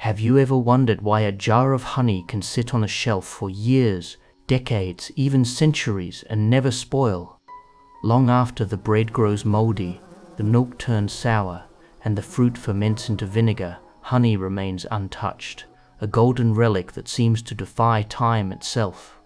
Have you ever wondered why a jar of honey can sit on a shelf for years, decades, even centuries and never spoil? Long after the bread grows moldy, the milk turns sour, and the fruit ferments into vinegar, honey remains untouched, a golden relic that seems to defy time itself.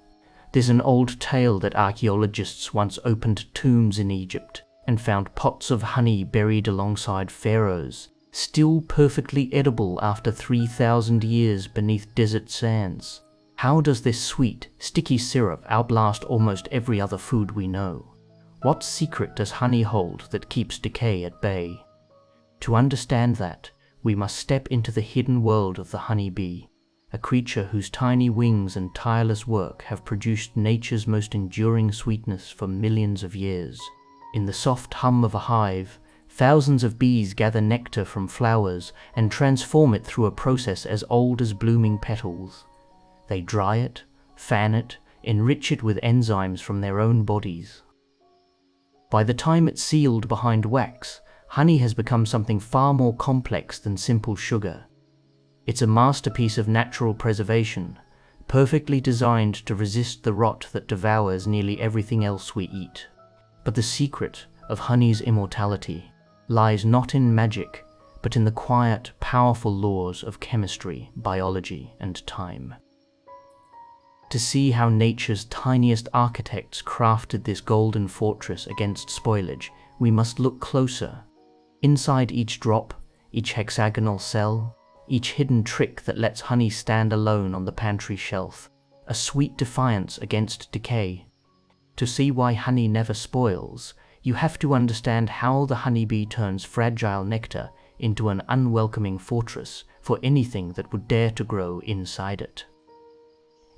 There's an old tale that archaeologists once opened tombs in Egypt and found pots of honey buried alongside pharaohs, still perfectly edible after 3,000 years beneath desert sands. How does this sweet, sticky syrup outlast almost every other food we know? What secret does honey hold that keeps decay at bay? To understand that, we must step into the hidden world of the honeybee, a creature whose tiny wings and tireless work have produced nature's most enduring sweetness for millions of years. In the soft hum of a hive, thousands of bees gather nectar from flowers and transform it through a process as old as blooming petals. They dry it, fan it, enrich it with enzymes from their own bodies. By the time it's sealed behind wax, honey has become something far more complex than simple sugar. It's a masterpiece of natural preservation, perfectly designed to resist the rot that devours nearly everything else we eat. But the secret of honey's immortality lies not in magic, but in the quiet, powerful laws of chemistry, biology, and time. To see how nature's tiniest architects crafted this golden fortress against spoilage, we must look closer. Inside each drop, each hexagonal cell, each hidden trick that lets honey stand alone on the pantry shelf, a sweet defiance against decay. To see why honey never spoils, you have to understand how the honeybee turns fragile nectar into an unwelcoming fortress for anything that would dare to grow inside it.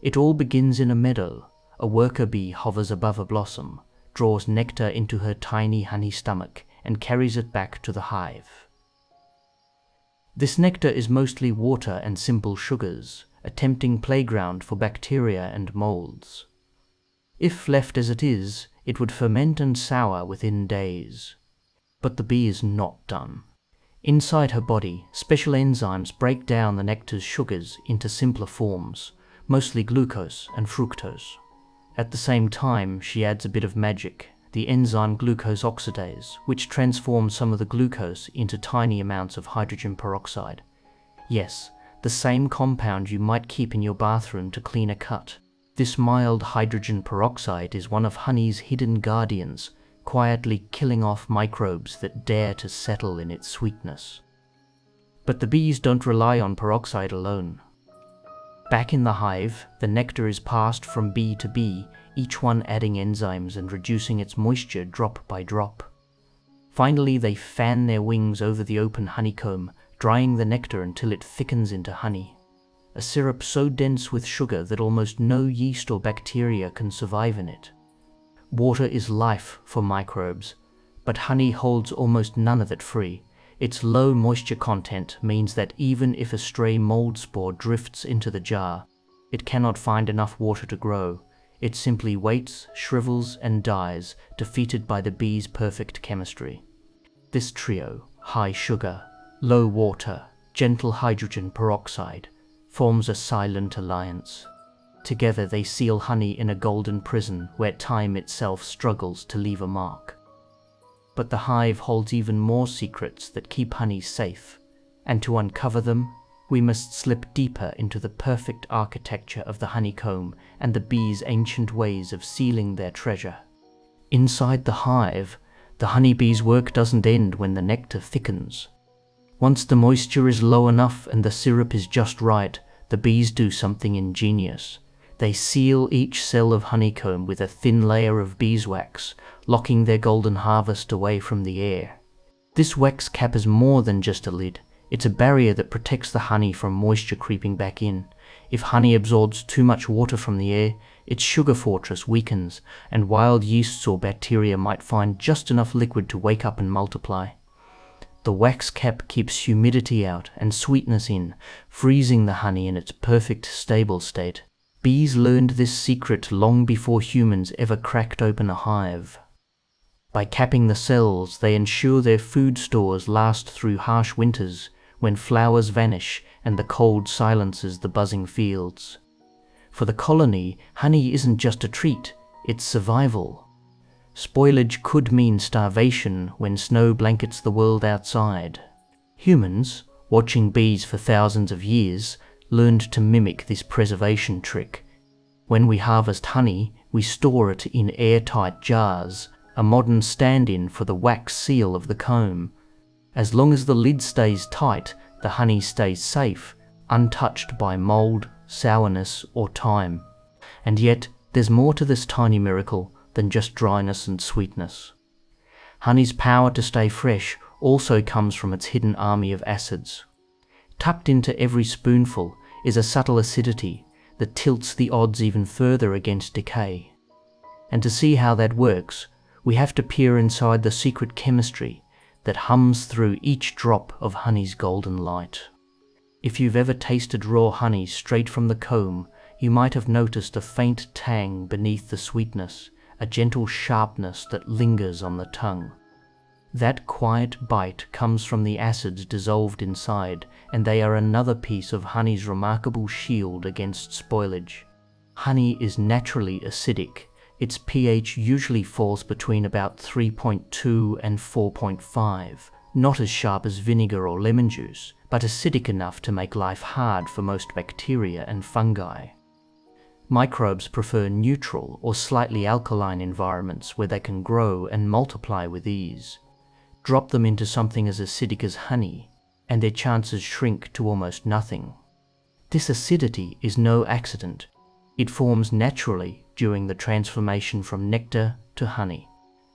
It all begins in a meadow. A worker bee hovers above a blossom, draws nectar into her tiny honey stomach, and carries it back to the hive. This nectar is mostly water and simple sugars, a tempting playground for bacteria and molds. If left as it is, it would ferment and sour within days. But the bee is not done. Inside her body, special enzymes break down the nectar's sugars into simpler forms, mostly glucose and fructose. At the same time, she adds a bit of magic, the enzyme glucose oxidase, which transforms some of the glucose into tiny amounts of hydrogen peroxide. Yes, the same compound you might keep in your bathroom to clean a cut. This mild hydrogen peroxide is one of honey's hidden guardians, quietly killing off microbes that dare to settle in its sweetness. But the bees don't rely on peroxide alone. Back in the hive, the nectar is passed from bee to bee, each one adding enzymes and reducing its moisture drop by drop. Finally, they fan their wings over the open honeycomb, drying the nectar until it thickens into honey. A syrup so dense with sugar that almost no yeast or bacteria can survive in it. Water is life for microbes, but honey holds almost none of it free. Its low moisture content means that even if a stray mold spore drifts into the jar, it cannot find enough water to grow. It simply waits, shrivels, and dies, defeated by the bee's perfect chemistry. This trio, high sugar, low water, gentle hydrogen peroxide, forms a silent alliance. Together they seal honey in a golden prison where time itself struggles to leave a mark. But the hive holds even more secrets that keep honey safe, and to uncover them, we must slip deeper into the perfect architecture of the honeycomb and the bees' ancient ways of sealing their treasure. Inside the hive, the honeybee's work doesn't end when the nectar thickens. Once the moisture is low enough and the syrup is just right, the bees do something ingenious. They seal each cell of honeycomb with a thin layer of beeswax, locking their golden harvest away from the air. This wax cap is more than just a lid. It's a barrier that protects the honey from moisture creeping back in. If honey absorbs too much water from the air, its sugar fortress weakens, and wild yeasts or bacteria might find just enough liquid to wake up and multiply. The wax cap keeps humidity out and sweetness in, freezing the honey in its perfect, stable state. Bees learned this secret long before humans ever cracked open a hive. By capping the cells, they ensure their food stores last through harsh winters, when flowers vanish and the cold silences the buzzing fields. For the colony, honey isn't just a treat, it's survival. Spoilage could mean starvation when snow blankets the world outside. Humans, watching bees for thousands of years, learned to mimic this preservation trick. When we harvest honey, we store it in airtight jars, a modern stand-in for the wax seal of the comb. As long as the lid stays tight, the honey stays safe, untouched by mold, sourness, or time. And yet, there's more to this tiny miracle than just dryness and sweetness. Honey's power to stay fresh also comes from its hidden army of acids. Tucked into every spoonful is a subtle acidity that tilts the odds even further against decay. And to see how that works, we have to peer inside the secret chemistry that hums through each drop of honey's golden light. If you've ever tasted raw honey straight from the comb, you might have noticed a faint tang beneath the sweetness, a gentle sharpness that lingers on the tongue. That quiet bite comes from the acids dissolved inside, and they are another piece of honey's remarkable shield against spoilage. Honey is naturally acidic. Its pH usually falls between about 3.2 and 4.5, not as sharp as vinegar or lemon juice, but acidic enough to make life hard for most bacteria and fungi. Microbes prefer neutral or slightly alkaline environments where they can grow and multiply with ease. Drop them into something as acidic as honey, and their chances shrink to almost nothing. This acidity is no accident. It forms naturally during the transformation from nectar to honey,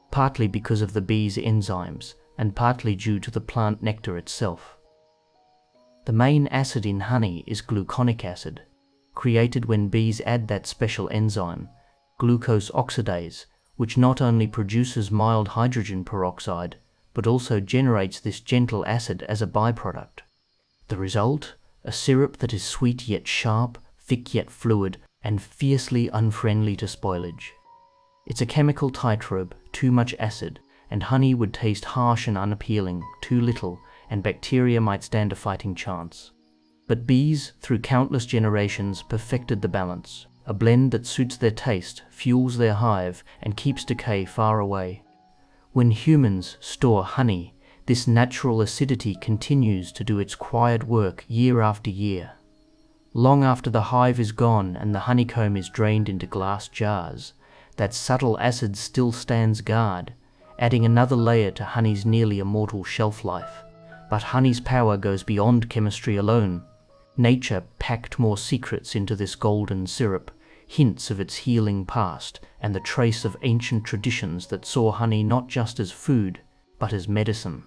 partly because of the bee's enzymes and partly due to the plant nectar itself. The main acid in honey is gluconic acid, created when bees add that special enzyme, glucose oxidase, which not only produces mild hydrogen peroxide, but also generates this gentle acid as a byproduct. The result? A syrup that is sweet yet sharp, thick yet fluid, and fiercely unfriendly to spoilage. It's a chemical tightrope, too much acid, and honey would taste harsh and unappealing, too little, and bacteria might stand a fighting chance. But bees, through countless generations, perfected the balance, a blend that suits their taste, fuels their hive, and keeps decay far away. When humans store honey, this natural acidity continues to do its quiet work year after year. Long after the hive is gone and the honeycomb is drained into glass jars, that subtle acid still stands guard, adding another layer to honey's nearly immortal shelf life. But honey's power goes beyond chemistry alone. Nature packed more secrets into this golden syrup, hints of its healing past, and the trace of ancient traditions that saw honey not just as food, but as medicine.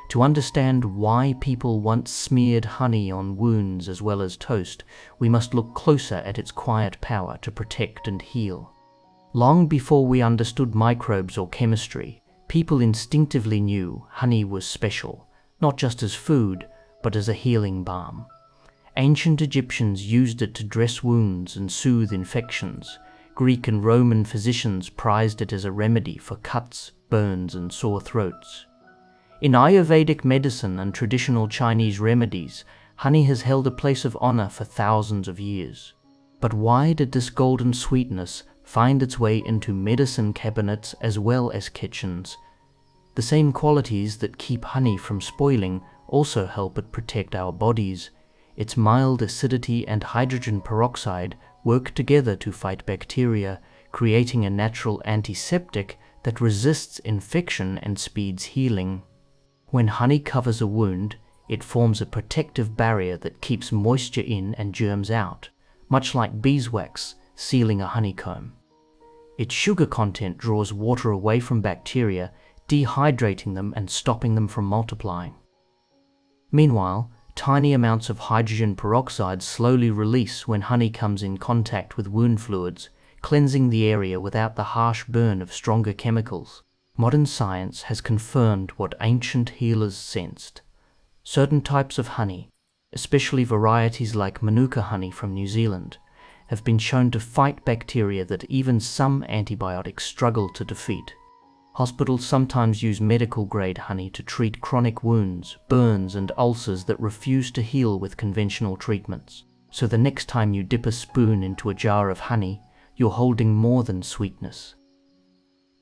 To understand why people once smeared honey on wounds as well as toast, we must look closer at its quiet power to protect and heal. Long before we understood microbes or chemistry, people instinctively knew honey was special, not just as food, but as a healing balm. Ancient Egyptians used it to dress wounds and soothe infections. Greek and Roman physicians prized it as a remedy for cuts, burns, and sore throats. In Ayurvedic medicine and traditional Chinese remedies, honey has held a place of honor for thousands of years. But why did this golden sweetness find its way into medicine cabinets as well as kitchens? The same qualities that keep honey from spoiling also help it protect our bodies. Its mild acidity and hydrogen peroxide work together to fight bacteria, creating a natural antiseptic that resists infection and speeds healing. When honey covers a wound, it forms a protective barrier that keeps moisture in and germs out, much like beeswax sealing a honeycomb. Its sugar content draws water away from bacteria, dehydrating them and stopping them from multiplying. Meanwhile, tiny amounts of hydrogen peroxide slowly release when honey comes in contact with wound fluids, cleansing the area without the harsh burn of stronger chemicals. Modern science has confirmed what ancient healers sensed. Certain types of honey, especially varieties like Manuka honey from New Zealand, have been shown to fight bacteria that even some antibiotics struggle to defeat. Hospitals sometimes use medical-grade honey to treat chronic wounds, burns, and ulcers that refuse to heal with conventional treatments. So the next time you dip a spoon into a jar of honey, you're holding more than sweetness.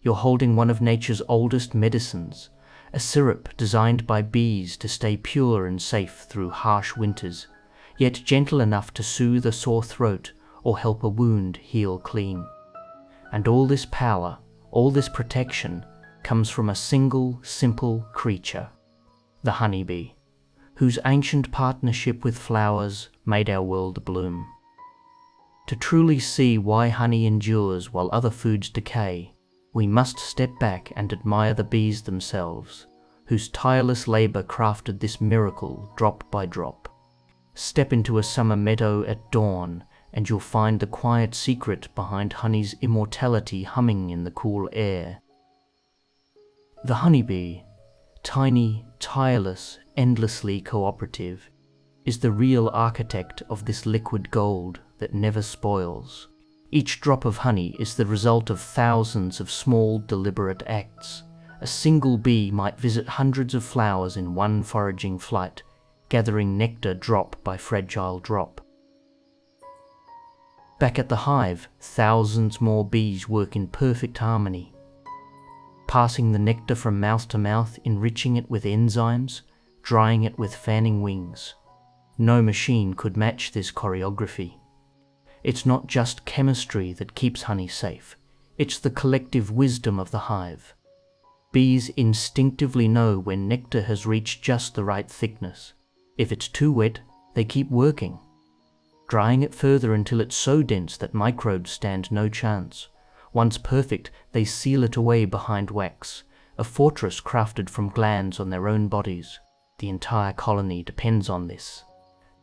You're holding one of nature's oldest medicines, a syrup designed by bees to stay pure and safe through harsh winters, yet gentle enough to soothe a sore throat or help a wound heal clean. And all this power, all this protection, comes from a single, simple creature, the honeybee, whose ancient partnership with flowers made our world bloom. To truly see why honey endures while other foods decay, we must step back and admire the bees themselves, whose tireless labor crafted this miracle drop by drop. Step into a summer meadow at dawn, and you'll find the quiet secret behind honey's immortality humming in the cool air. The honeybee, tiny, tireless, endlessly cooperative, is the real architect of this liquid gold that never spoils. Each drop of honey is the result of thousands of small, deliberate acts. A single bee might visit hundreds of flowers in one foraging flight, gathering nectar drop by fragile drop. Back at the hive, thousands more bees work in perfect harmony, passing the nectar from mouth to mouth, enriching it with enzymes, drying it with fanning wings. No machine could match this choreography. It's not just chemistry that keeps honey safe, it's the collective wisdom of the hive. Bees instinctively know when nectar has reached just the right thickness. If it's too wet, they keep working, drying it further until it's so dense that microbes stand no chance. Once perfect, they seal it away behind wax, a fortress crafted from glands on their own bodies. The entire colony depends on this.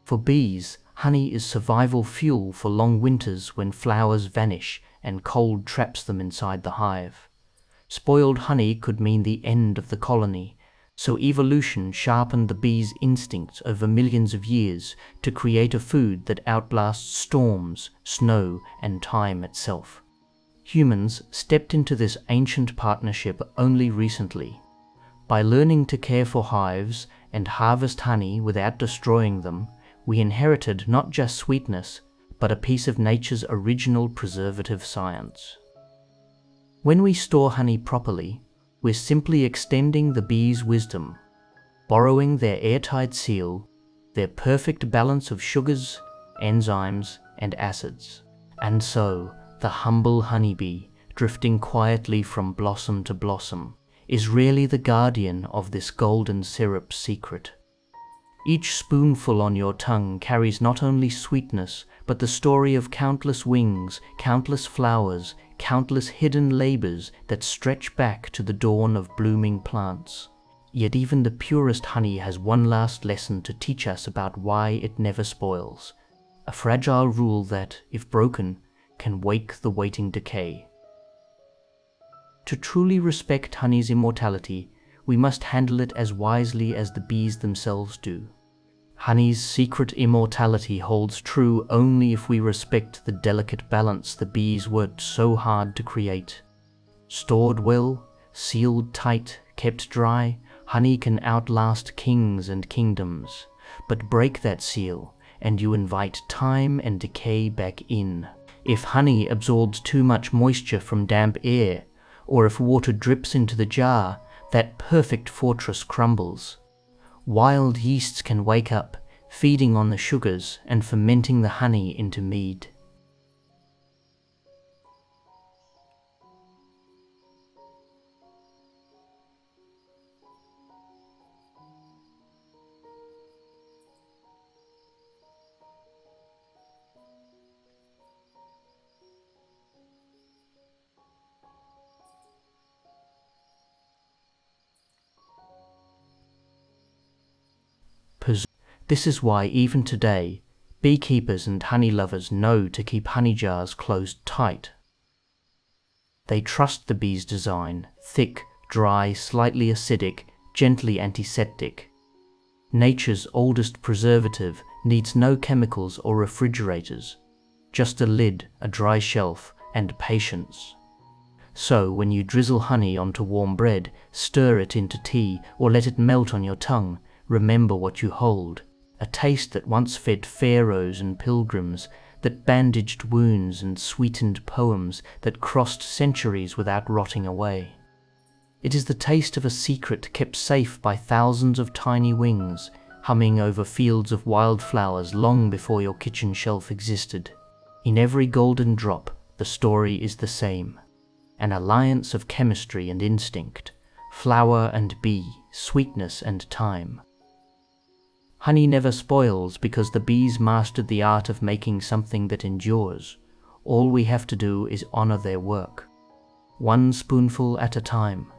For bees, honey is survival fuel for long winters when flowers vanish and cold traps them inside the hive. Spoiled honey could mean the end of the colony, so evolution sharpened the bees' instincts over millions of years to create a food that outlasts storms, snow, and time itself. Humans stepped into this ancient partnership only recently. By learning to care for hives and harvest honey without destroying them, we inherited not just sweetness, but a piece of nature's original preservative science. When we store honey properly, we're simply extending the bees' wisdom, borrowing their airtight seal, their perfect balance of sugars, enzymes, and acids. And so, the humble honeybee, drifting quietly from blossom to blossom, is really the guardian of this golden syrup secret. Each spoonful on your tongue carries not only sweetness, but the story of countless wings, countless flowers, countless hidden labors that stretch back to the dawn of blooming plants. Yet even the purest honey has one last lesson to teach us about why it never spoils, a fragile rule that, if broken, can wake the waiting decay. To truly respect honey's immortality, we must handle it as wisely as the bees themselves do. Honey's secret immortality holds true only if we respect the delicate balance the bees worked so hard to create. Stored well, sealed tight, kept dry, honey can outlast kings and kingdoms. But break that seal, and you invite time and decay back in. If honey absorbs too much moisture from damp air, or if water drips into the jar, that perfect fortress crumbles. Wild yeasts can wake up, feeding on the sugars and fermenting the honey into mead. This is why even today, beekeepers and honey lovers know to keep honey jars closed tight. They trust the bee's design, thick, dry, slightly acidic, gently antiseptic. Nature's oldest preservative needs no chemicals or refrigerators, just a lid, a dry shelf, and patience. So, when you drizzle honey onto warm bread, stir it into tea, or let it melt on your tongue, remember what you hold. A taste that once fed pharaohs and pilgrims, that bandaged wounds and sweetened poems, that crossed centuries without rotting away. It is the taste of a secret kept safe by thousands of tiny wings, humming over fields of wildflowers long before your kitchen shelf existed. In every golden drop, the story is the same. An alliance of chemistry and instinct, flower and bee, sweetness and time. Honey never spoils because the bees mastered the art of making something that endures. All we have to do is honor their work. One spoonful at a time.